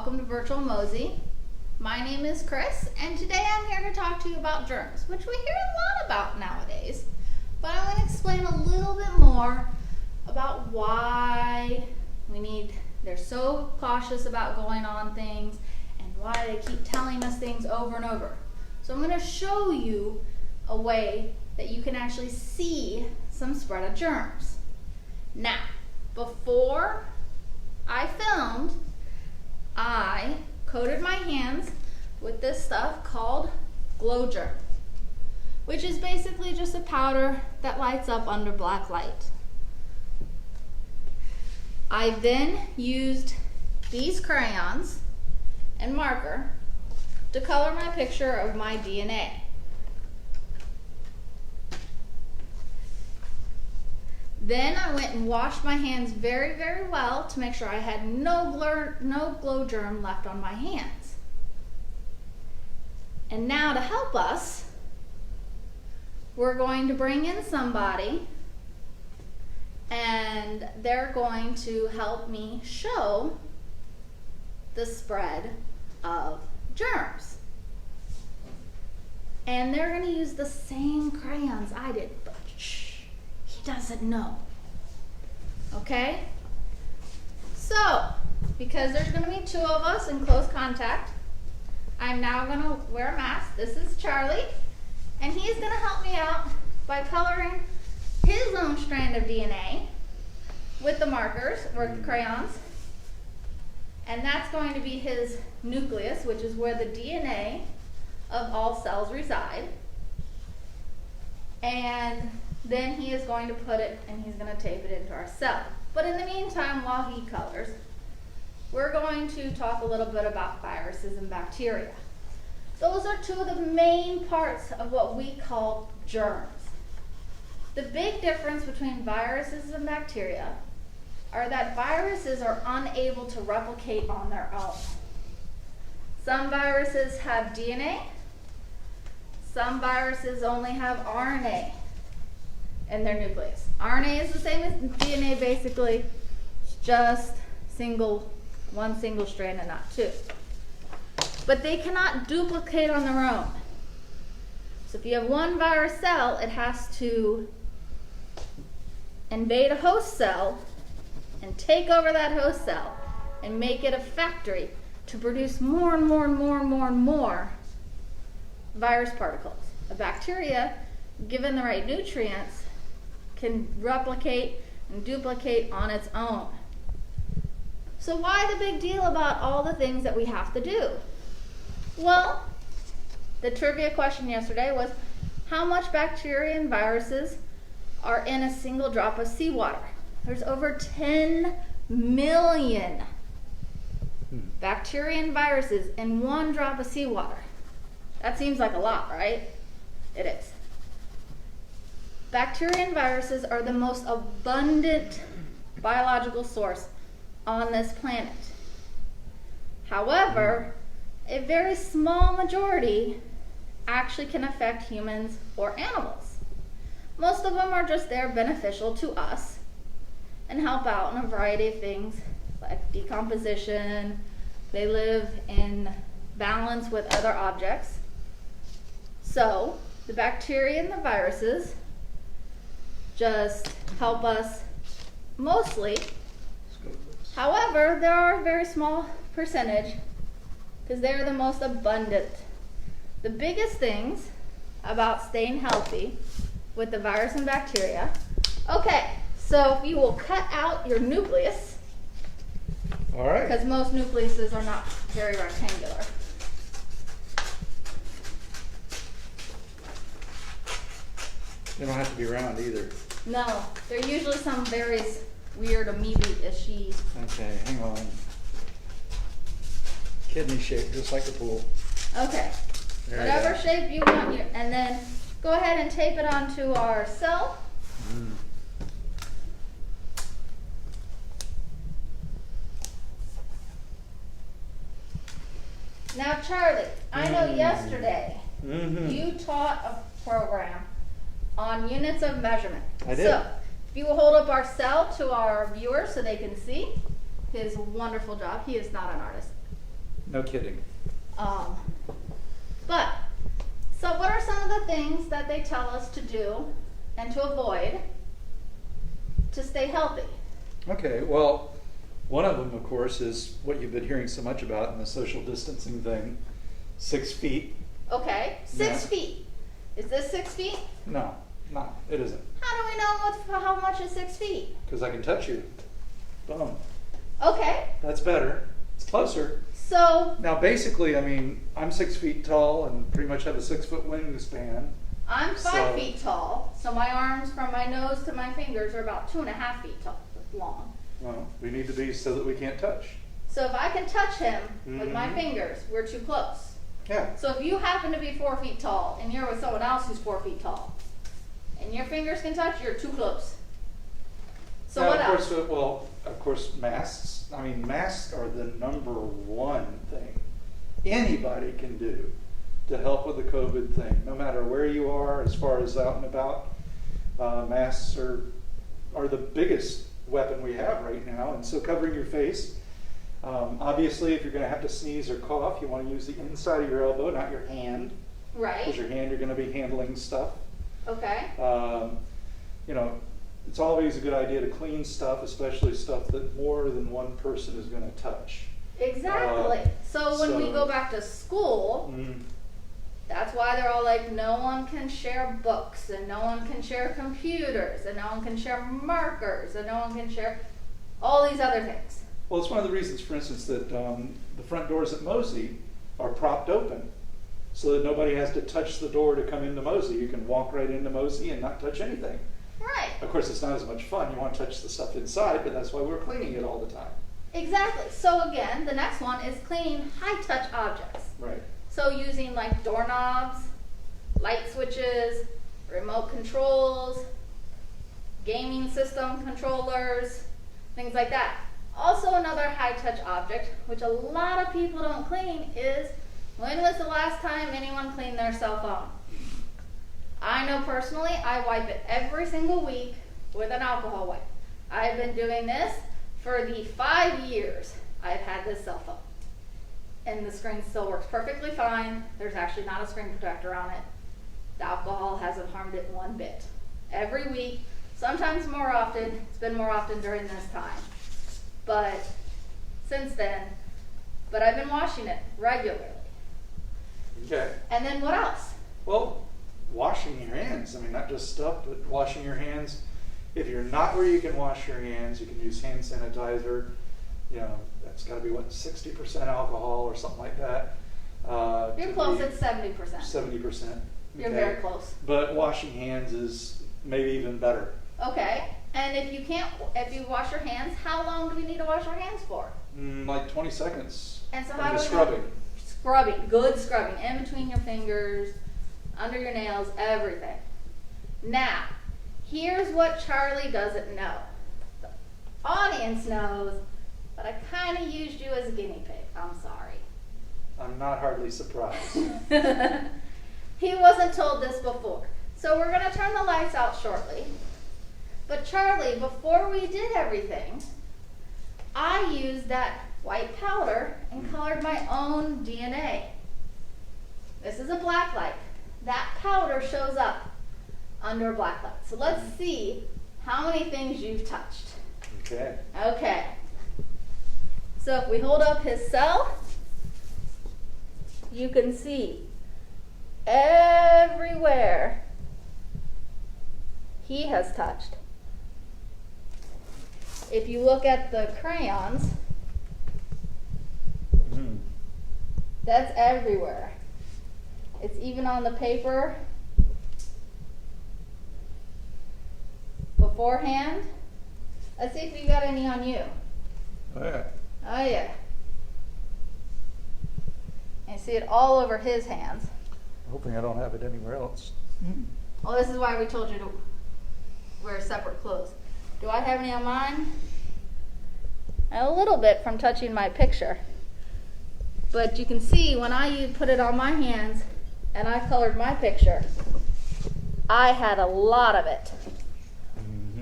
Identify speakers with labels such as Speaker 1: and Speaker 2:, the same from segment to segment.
Speaker 1: welcome to Virtual MOSI. My name is Chris, and today I'm here to talk to you about germs, which we hear a lot about nowadays. But I want to explain a little bit more about why they're so cautious about going on things and why they keep telling us things over and over. So I'm going to show you a way that you can actually see some spread of germs. Now, before I filmed, I coated my hands with this stuff called glow germ, which is basically just a powder that lights up under black light. I then used these crayons and marker to color my picture of my DNA. Then I went and washed my hands very, very well to make sure I had no glow germ left on my hands. And now to help us, we're going to bring in somebody and they're going to help me show the spread of germs. And they're going to use the same crayons I did, but shh. He doesn't know. Okay? So, because there's going to be two of us in close contact, I'm now going to wear a mask. This is Charlie, and he's going to help me out by coloring his own strand of DNA with the markers or the crayons. And that's going to be his nucleus, which is where the DNA of all cells reside. And then he is going to put it and he's going to tape it into our cell. But in the meantime, while he colors, we're going to talk a little bit about viruses and bacteria. Those are two of the main parts of what we call germs. The big difference between viruses and bacteria are that viruses are unable to replicate on their own. Some viruses have DNA. Some viruses only have RNA in their nucleus. RNA is the same as DNA basically, it's just one single strand and not two. But they cannot duplicate on their own. So if you have one virus cell, it has to invade a host cell and take over that host cell and make it a factory to produce more and more and more and more and more virus particles. A bacteria, given the right nutrients, can replicate and duplicate on its own. So why the big deal about all the things that we have to do? Well, the trivia question yesterday was, how much bacteria and viruses are in a single drop of seawater? There's over 10 million bacteria and viruses in one drop of seawater. That seems like a lot, right? It is. Bacteria and viruses are the most abundant biological source on this planet. However, a very small majority actually can affect humans or animals. Most of them are just there beneficial to us and help out in a variety of things like decomposition. They live in balance with other objects. So the bacteria and the viruses just help us mostly. However, there are a very small percentage because they're the most abundant. The biggest things about staying healthy with the virus and bacteria. Okay, so if you will cut out your nucleus.
Speaker 2: All right.
Speaker 1: Because most nucleuses are not very rectangular.
Speaker 2: They don't have to be round either.
Speaker 1: No, they're usually some very weird amoeba-ishy.
Speaker 2: Okay, hang on. Kidney shape, just like a pool.
Speaker 1: Okay,
Speaker 2: There
Speaker 1: whatever
Speaker 2: you go.
Speaker 1: shape you want, and then go ahead and tape it onto our cell. Now, Charlie, I know yesterday you taught a program on units of measurement.
Speaker 2: I did.
Speaker 1: So, if you will hold up our cell to our viewers so they can see his wonderful job. He is not an artist.
Speaker 2: No kidding.
Speaker 1: But, so what are some of the things that they tell us to do and to avoid to stay healthy?
Speaker 2: Okay, well, one of them, of course, is what you've been hearing so much about in the social distancing thing, 6 feet.
Speaker 1: Okay, 6
Speaker 2: Yeah.
Speaker 1: feet. Is this 6 feet?
Speaker 2: No, it isn't.
Speaker 1: How do we know how much is 6 feet?
Speaker 2: Because I can touch you. Boom.
Speaker 1: Okay,
Speaker 2: That's better. It's closer.
Speaker 1: so
Speaker 2: Now, basically, I mean, I'm 6 feet tall and pretty much have a 6-foot wingspan.
Speaker 1: I'm 5
Speaker 2: So-
Speaker 1: feet tall, so my arms from my nose to my fingers are about 2.5 feet long.
Speaker 2: Well, we need to be so that we can't touch.
Speaker 1: So if I can touch him with my
Speaker 2: Mhm.
Speaker 1: fingers, we're too close.
Speaker 2: Yeah.
Speaker 1: So if you happen to be 4 feet tall and you're with someone else who's 4 feet tall, and your fingers can touch, you're too close. So
Speaker 2: Now,
Speaker 1: what
Speaker 2: of
Speaker 1: else?
Speaker 2: course, of course, masks. I mean, masks are the number one thing anybody can do to help with the COVID thing. No matter where you are, as far as out and about, masks are the biggest weapon we have right now. And so, covering your face. Obviously, if you're going to have to sneeze or cough, you want to use the inside of your elbow, not your hand. Because
Speaker 1: Right.
Speaker 2: your hand, you're going to be handling stuff.
Speaker 1: Okay.
Speaker 2: You know, it's always a good idea to clean stuff, especially stuff that more than one person is going to touch.
Speaker 1: Exactly. So when we
Speaker 2: so-
Speaker 1: go back to school, that's why they're all like, no one can share books, and no one can share computers, and no one can share markers, and no one can share all these other things.
Speaker 2: Well, it's one of the reasons, for instance, that the front doors at MOSI are propped open so that nobody has to touch the door to come into MOSI. You can walk right into MOSI and not touch anything.
Speaker 1: Right.
Speaker 2: Of course, it's not as much fun. You want to touch the stuff inside, but that's why we're cleaning it all the time.
Speaker 1: Exactly. So again, the next one is cleaning high-touch objects.
Speaker 2: Right.
Speaker 1: So using like doorknobs, light switches, remote controls, gaming system controllers, things like that. Also another high-touch object, which a lot of people don't clean, is when was the last time anyone cleaned their cell phone? I know personally, I wipe it every single week with an alcohol wipe. I've been doing this for the 5 years I've had this cell phone. And the screen still works perfectly fine. There's actually not a screen protector on it. The alcohol hasn't harmed it one bit. Every week, sometimes more often, it's been more often during this time. But since then, but I've been washing it regularly.
Speaker 2: Okay.
Speaker 1: And then what else?
Speaker 2: Well, washing your hands. I mean, not just stuff, but washing your hands. If you're not where you can wash your hands, you can use hand sanitizer. You know, that's got to be, 60% alcohol or something like that.
Speaker 1: You're close, it's 70%.
Speaker 2: 70%.
Speaker 1: You're very close.
Speaker 2: But washing hands is maybe even better.
Speaker 1: Okay, and if you wash your hands, how long do we need to wash our hands for?
Speaker 2: Like 20 seconds.
Speaker 1: And so
Speaker 2: And
Speaker 1: how do we
Speaker 2: just
Speaker 1: know?
Speaker 2: scrubbing.
Speaker 1: Scrubbing, good scrubbing, in between your fingers, under your nails, everything. Now, here's what Charlie doesn't know. The audience knows, but I kind of used you as a guinea pig. I'm sorry.
Speaker 2: I'm not hardly surprised.
Speaker 1: He wasn't told this before. So we're going to turn the lights out shortly. But Charlie, before we did everything, I used that white powder and colored my own DNA. This is a black light. That powder shows up under a black light. So let's see how many things you've touched.
Speaker 2: Okay.
Speaker 1: Okay. So if we hold up his cell, you can see everywhere he has touched. If you look at the crayons, that's everywhere. It's even on the paper beforehand. Let's see if you got any on you.
Speaker 2: Oh, yeah.
Speaker 1: Oh yeah. And you see it all over his hands.
Speaker 2: Hoping I don't have it anywhere else.
Speaker 1: Well, this is why we told you to wear separate clothes. Do I have any on mine? A little bit from touching my picture. But you can see when I put it on my hands and I colored my picture, I had a lot of it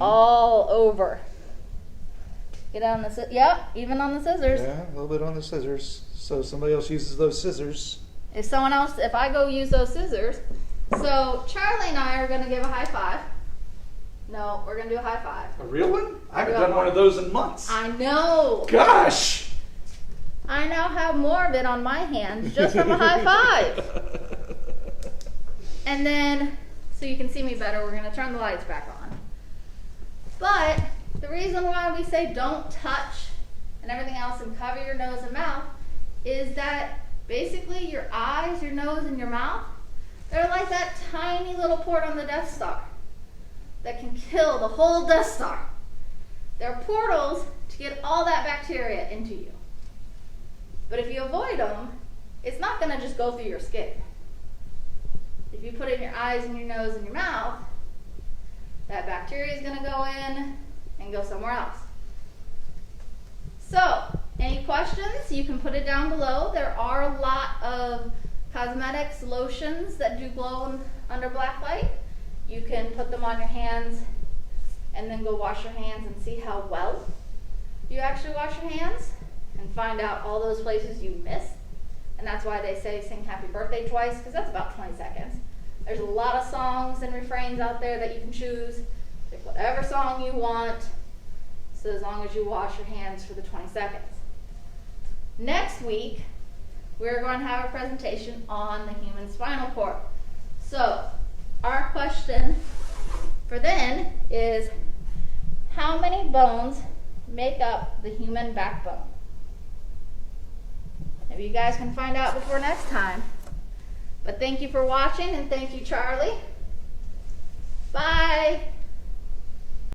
Speaker 1: all over. Get on the yep, even on the scissors.
Speaker 2: Yeah, a little bit on the scissors. So somebody else uses those scissors.
Speaker 1: If I go use those scissors, so Charlie and I are going to give a high five. No, we're going to do a high five.
Speaker 2: A real one? I haven't done one of those in months.
Speaker 1: I know.
Speaker 2: Gosh!
Speaker 1: I now have more of it on my hands just from a high five. And then, so you can see me better, we're going to turn the lights back on. But the reason why we say don't touch and everything else and cover your nose and mouth is that basically your eyes, your nose, and your mouth, they're like that tiny little port on the Death Star that can kill the whole Death Star. They're portals to get all that bacteria into you. But if you avoid them, it's not going to just go through your skin. If you put it in your eyes and your nose and your mouth, that bacteria is going to go in and go somewhere else. So, any questions? You can put it down below. There are a lot of cosmetics, lotions that do glow under black light. You can put them on your hands and then go wash your hands and see how well you actually wash your hands and find out all those places you missed. And that's why they say sing happy birthday twice, because that's about 20 seconds. There's a lot of songs and refrains out there that you can choose. Pick whatever song you want, so as long as you wash your hands for the 20 seconds. Next week, we're going to have a presentation on the human spinal cord. So, our question for then is, how many bones make up the human backbone? Maybe you guys can find out before next time. But thank you for watching, and thank you, Charlie. Bye.